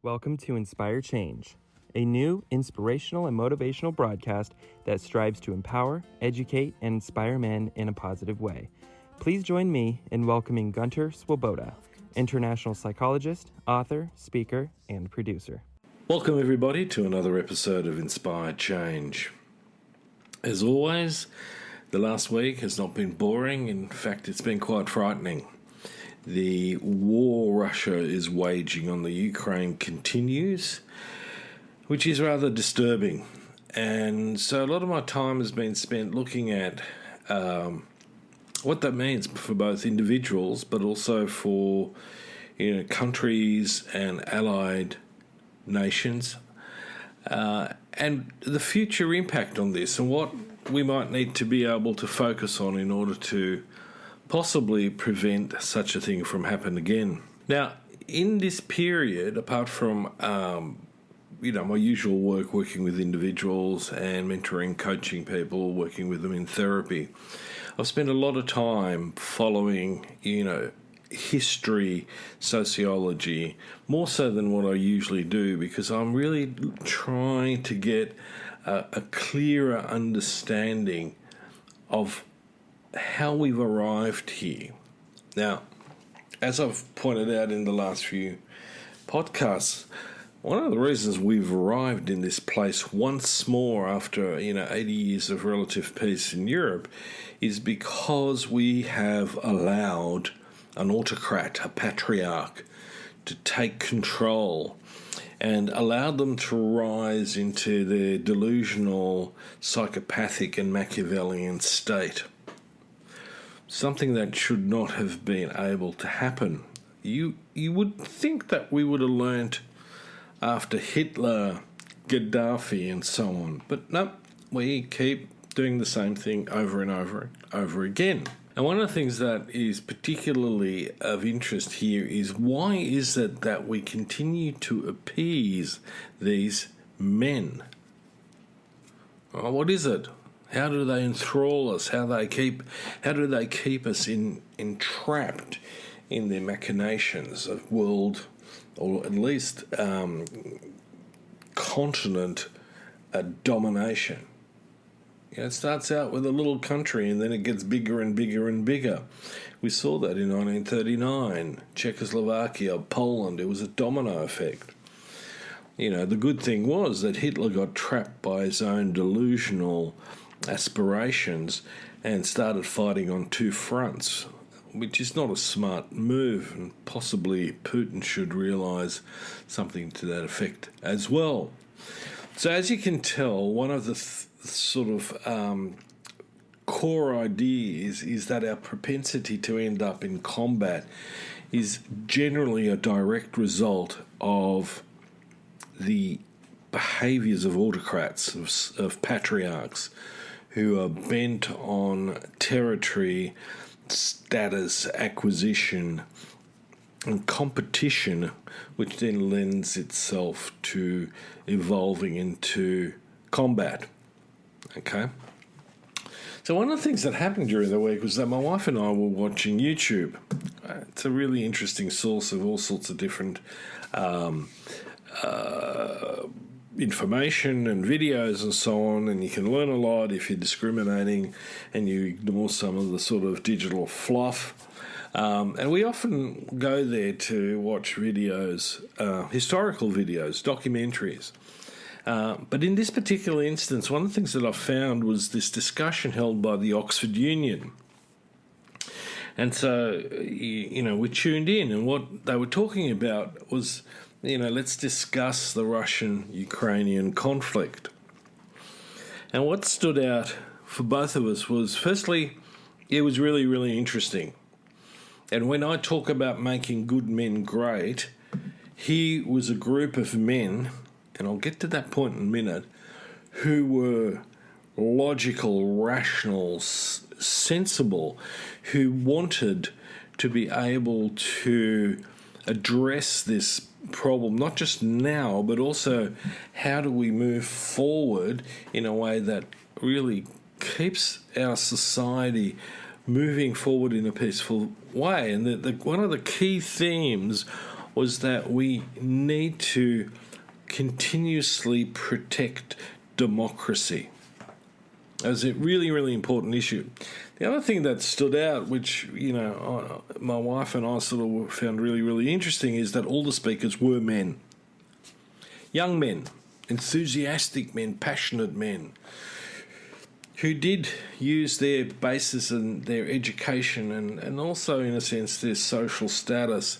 Welcome to Inspire Change, a new inspirational and motivational broadcast that strives to empower, educate, and inspire men in a positive way. Please join me in welcoming Gunter, international psychologist, author, speaker, and producer. Welcome everybody to another episode of Inspire Change. As always, the last week has not been boring. In fact, it's been quite frightening. The war Russia is waging on the Ukraine continues, which is rather disturbing. And so a lot of my time has been spent looking at what that means for both individuals, but also for countries and allied nations, and the future impact on this, and what we might need to be able to focus on in order to possibly prevent such a thing from happening again. Now, in this period, apart from my usual work working with individuals and mentoring, coaching people, working with them in therapy, I've spent a lot of time following, history, sociology, more so than what I usually do, because I'm really trying to get a clearer understanding of how we've arrived here. Now, as I've pointed out in the last few podcasts, one of the reasons we've arrived in this place once more after 80 years of relative peace in Europe is because we have allowed an autocrat, a patriarch, to take control and allowed them to rise into their delusional, psychopathic and Machiavellian state. Something that should not have been able to happen. You would think that we would have learnt after Hitler, Gaddafi and so on, but no, we keep doing the same thing over and over and over again. And one of the things that is particularly of interest here is why is it that we continue to appease these men? What is it? How do they enthrall us? How do they keep us entrapped in their machinations of world, or at least continent domination? It starts out with a little country and then it gets bigger and bigger and bigger. We saw that in 1939, Czechoslovakia, Poland. It was a domino effect. The good thing was that Hitler got trapped by his own delusional aspirations and started fighting on two fronts, which is not a smart move, and possibly Putin should realise something to that effect as well. So as you can tell, one of the core ideas is that our propensity to end up in combat is generally a direct result of the behaviours of autocrats, of patriarchs, who are bent on territory, status, acquisition, and competition, which then lends itself to evolving into combat. Okay? So one of the things that happened during the week was that my wife and I were watching YouTube. It's a really interesting source of all sorts of different information and videos and so on, and you can learn a lot if you're discriminating and you ignore some of the sort of digital fluff. And we often go there to watch videos, historical videos, documentaries. But in this particular instance, one of the things that I found was this discussion held by the Oxford Union. And so, we tuned in, and what they were talking about was, let's discuss the Russian-Ukrainian conflict. And what stood out for both of us was, firstly, it was really, really interesting. And when I talk about making good men great, here was a group of men, and I'll get to that point in a minute, who were logical, rational, sensible, who wanted to be able to address this problem, not just now, but also how do we move forward in a way that really keeps our society moving forward in a peaceful way. And one of the key themes was that we need to continuously protect democracy as a really, really important issue. The other thing that stood out, which, my wife and I sort of found really, really interesting, is that all the speakers were men. Young men, enthusiastic men, passionate men, who did use their basis and their education and also, in a sense, their social status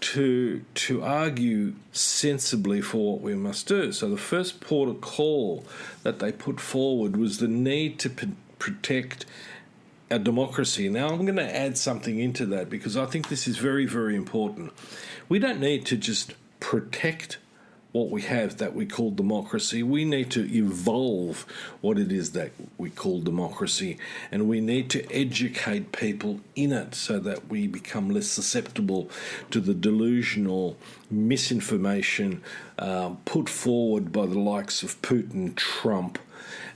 to argue sensibly for what we must do. So the first port of call that they put forward was the need to protect our democracy. Now, I'm going to add something into that because I think this is very, very important. We don't need to just protect what we have that we call democracy. We need to evolve what it is that we call democracy, and we need to educate people in it so that we become less susceptible to the delusional misinformation put forward by the likes of Putin, Trump,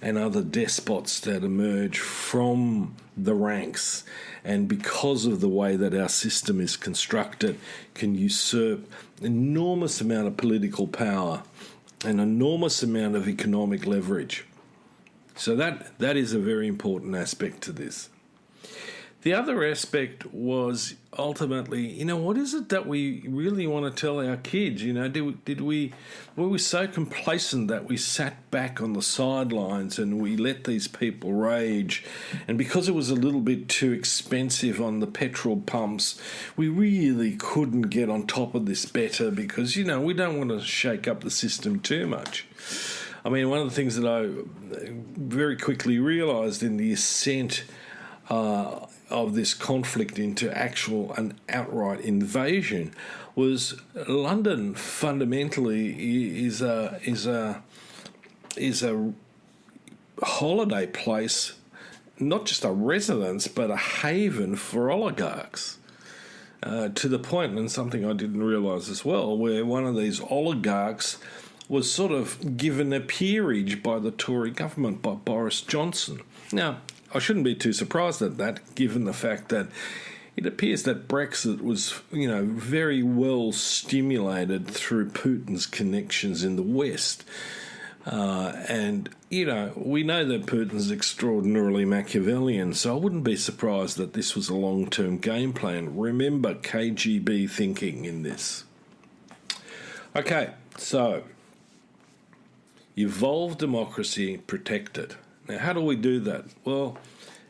and other despots that emerge from the ranks, and because of the way that our system is constructed, can usurp enormous amount of political power and enormous amount of economic leverage. So that is a very important aspect to this. The other aspect was ultimately, what is it that we really want to tell our kids? Were we so complacent that we sat back on the sidelines and we let these people rage? And because it was a little bit too expensive on the petrol pumps, we really couldn't get on top of this better because, we don't want to shake up the system too much. I mean, one of the things that I very quickly realised in the ascent of this conflict into actual and outright invasion was London fundamentally is a holiday place, not just a residence but a haven for oligarchs. To the point, and something I didn't realise as well, where one of these oligarchs was sort of given a peerage by the Tory government, by Boris Johnson. Now, I shouldn't be too surprised at that, given the fact that it appears that Brexit was, very well stimulated through Putin's connections in the West. And we know that Putin's extraordinarily Machiavellian, so I wouldn't be surprised that this was a long-term game plan. Remember KGB thinking in this. Okay, so evolve democracy, protect it. Now, how do we do that? Well,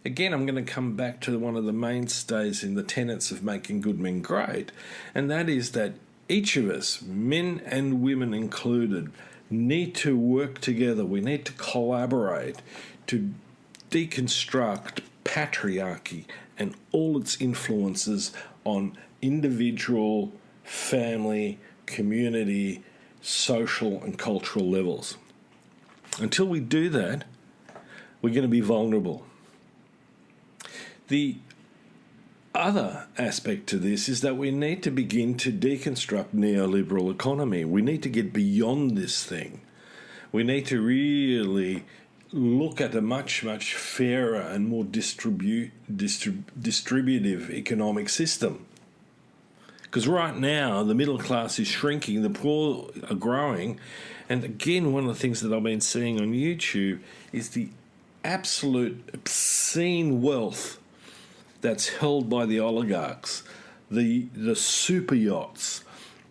again, I'm going to come back to one of the mainstays in the tenets of making good men great, and that is that each of us, men and women included, need to work together. We need to collaborate to deconstruct patriarchy and all its influences on individual, family, community, social and cultural levels. Until we do that, we're going to be vulnerable. The other aspect to this is that we need to begin to deconstruct neoliberal economy. We need to get beyond this thing. We need to really look at a much, much fairer and more distributive economic system. Because right now, the middle class is shrinking, the poor are growing, and again, one of the things that I've been seeing on YouTube is the absolute obscene wealth that's held by the oligarchs, the super yachts,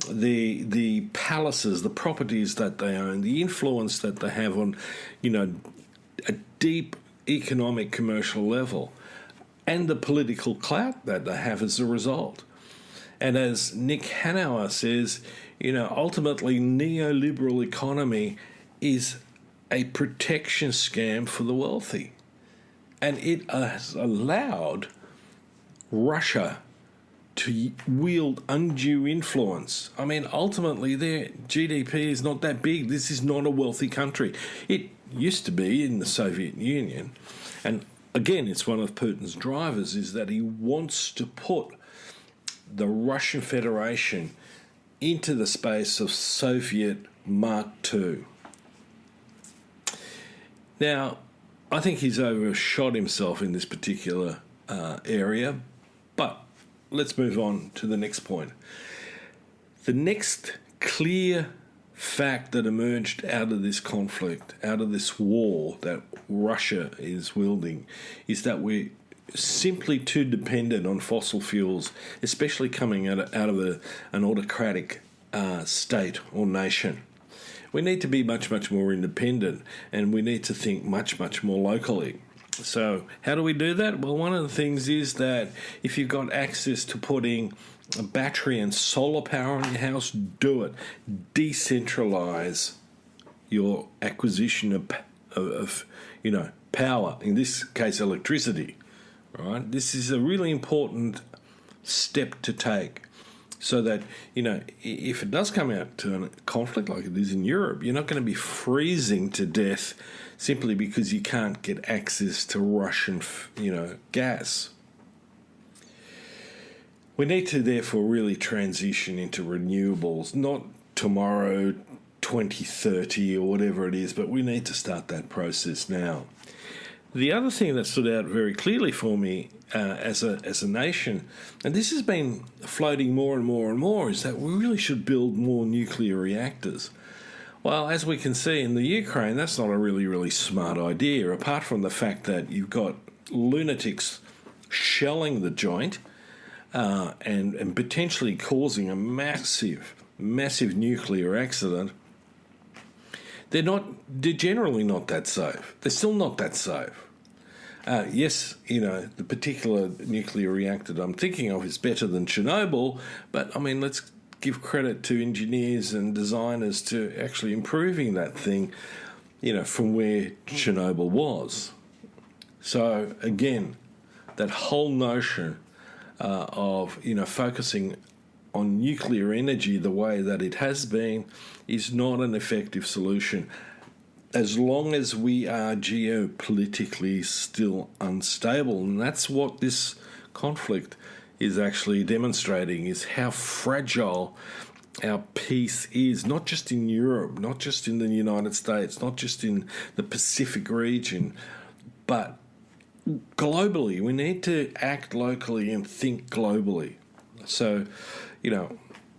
the palaces, the properties that they own, the influence that they have on, a deep economic commercial level, and the political clout that they have as a result. And as Nick Hanauer says, ultimately neoliberal economy is a protection scam for the wealthy. And it has allowed Russia to wield undue influence. I mean, ultimately, their GDP is not that big. This is not a wealthy country. It used to be in the Soviet Union. And again, it's one of Putin's drivers, is that he wants to put the Russian Federation into the space of Soviet Mark II. Now, I think he's overshot himself in this particular area, but let's move on to the next point. The next clear fact that emerged out of this conflict, out of this war that Russia is wielding, is that we're simply too dependent on fossil fuels, especially coming out of an autocratic state or nation. We need to be much, much more independent, and we need to think much, much more locally. So how do we do that? Well, one of the things is that if you've got access to putting a battery and solar power in your house, do it. Decentralize your acquisition of power, in this case electricity, right? This is a really important step to take, so that, if it does come out to a conflict like it is in Europe, you're not going to be freezing to death simply because you can't get access to Russian, gas. We need to therefore really transition into renewables, not tomorrow, 2030 or whatever it is, but we need to start that process now. The other thing that stood out very clearly for me as a nation, and this has been floating more and more and more, is that we really should build more nuclear reactors. Well, as we can see in the Ukraine, that's not a really, really smart idea, apart from the fact that you've got lunatics shelling the joint and potentially causing a massive nuclear accident. They're generally not that safe. They're still not that safe. Yes, the particular nuclear reactor that I'm thinking of is better than Chernobyl, but I mean, let's give credit to engineers and designers to actually improving that thing, from where Chernobyl was. So again, that whole notion of focusing on nuclear energy the way that it has been is not an effective solution, as long as we are geopolitically still unstable. And that's what this conflict is actually demonstrating, is how fragile our peace is, not just in Europe, not just in the United States, not just in the Pacific region, but globally. We need to act locally and think globally. So,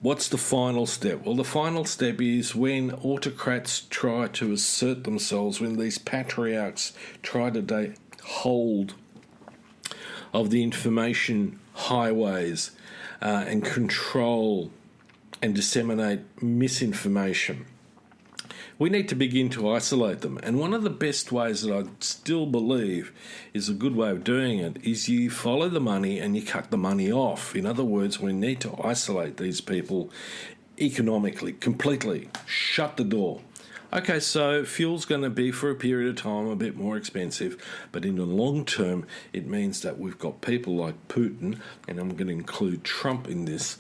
what's the final step? Well, the final step is when autocrats try to assert themselves, when these patriarchs try to take hold of the information highways and control and disseminate misinformation. We need to begin to isolate them. And one of the best ways that I still believe is a good way of doing it is you follow the money and you cut the money off. In other words, we need to isolate these people economically, completely. Shut the door. Okay, so fuel's going to be for a period of time a bit more expensive, but in the long term, it means that we've got people like Putin, and I'm going to include Trump in this,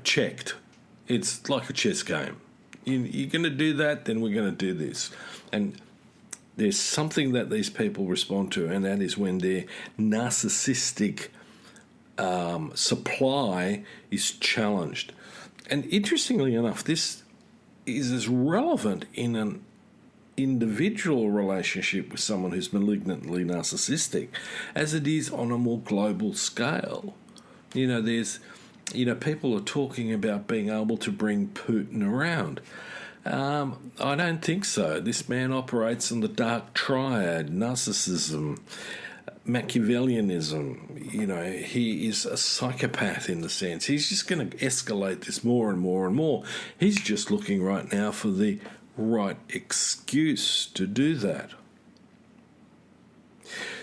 checked. It's like a chess game. You're going to do that, then we're going to do this. And there's something that these people respond to, and that is when their narcissistic supply is challenged. And interestingly enough, this is as relevant in an individual relationship with someone who's malignantly narcissistic as it is on a more global scale. There's people are talking about being able to bring Putin around. I don't think so. This man operates in the dark triad: narcissism, Machiavellianism. He is a psychopath in the sense. He's just going to escalate this more and more and more. He's just looking right now for the right excuse to do that.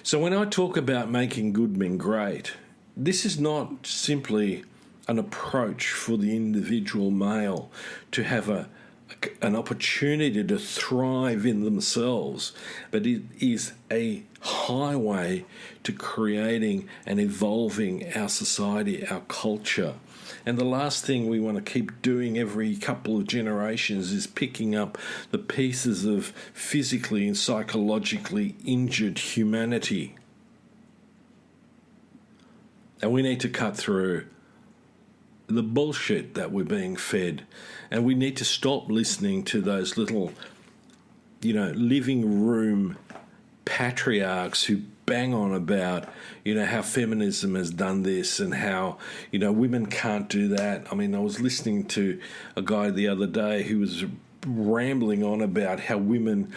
So when I talk about making good men great, this is not simply an approach for the individual male to have an opportunity to thrive in themselves, but it is a highway to creating and evolving our society, our culture. And the last thing we want to keep doing every couple of generations is picking up the pieces of physically and psychologically injured humanity. And we need to cut through the bullshit that we're being fed, and we need to stop listening to those little, living room patriarchs who bang on about, how feminism has done this and how, women can't do that. I mean, I was listening to a guy the other day who was rambling on about how women,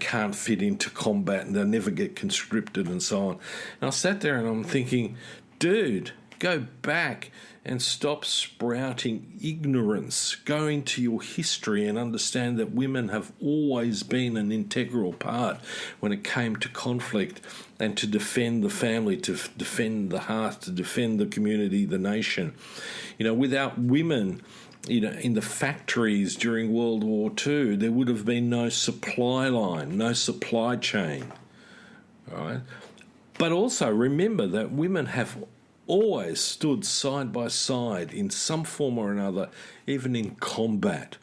can't fit into combat and they'll never get conscripted and so on. And I sat there and I'm thinking, dude, go back and stop sprouting ignorance. Go into your history and understand that women have always been an integral part when it came to conflict and to defend the family, to defend the hearth, to defend the community, the nation. Without women, in the factories during World War II, there would have been no supply line, no supply chain. All right? But also remember that women have always stood side by side in some form or another, even in combat.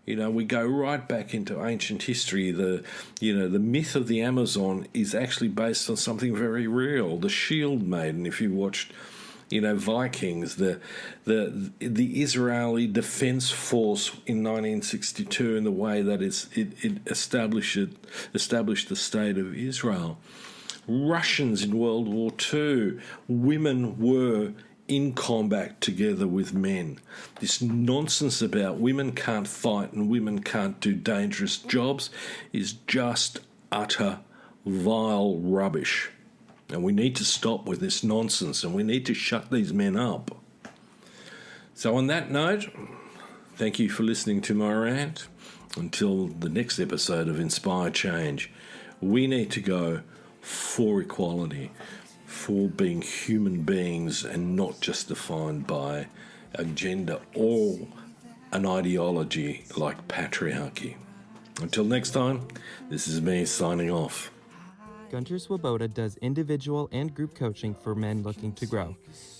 We go right back into ancient history. The myth of the Amazon is actually based on something very real. The Shield Maiden, if you watched, Vikings, the Israeli Defense Force in 1962, and the way that it established the state of Israel. Russians in World War II, women were in combat together with men. This nonsense about women can't fight and women can't do dangerous jobs is just utter vile rubbish. And we need to stop with this nonsense and we need to shut these men up. So on that note, thank you for listening to my rant. Until the next episode of Inspire Change, we need to go for equality, for being human beings and not just defined by a gender or an ideology like patriarchy. Until next time, this is me signing off. Gunter Swoboda does individual and group coaching for men looking to grow.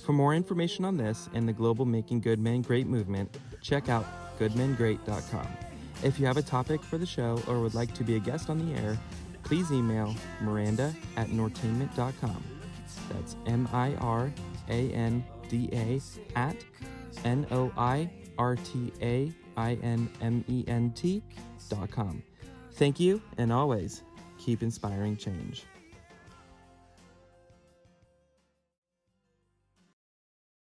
For more information on this and the global Making Good Men Great movement, check out goodmengreat.com. If you have a topic for the show or would like to be a guest on the air, please email miranda@nortainment.com. That's miranda@NOIRTAINMENT.com. Thank you, and always keep inspiring change.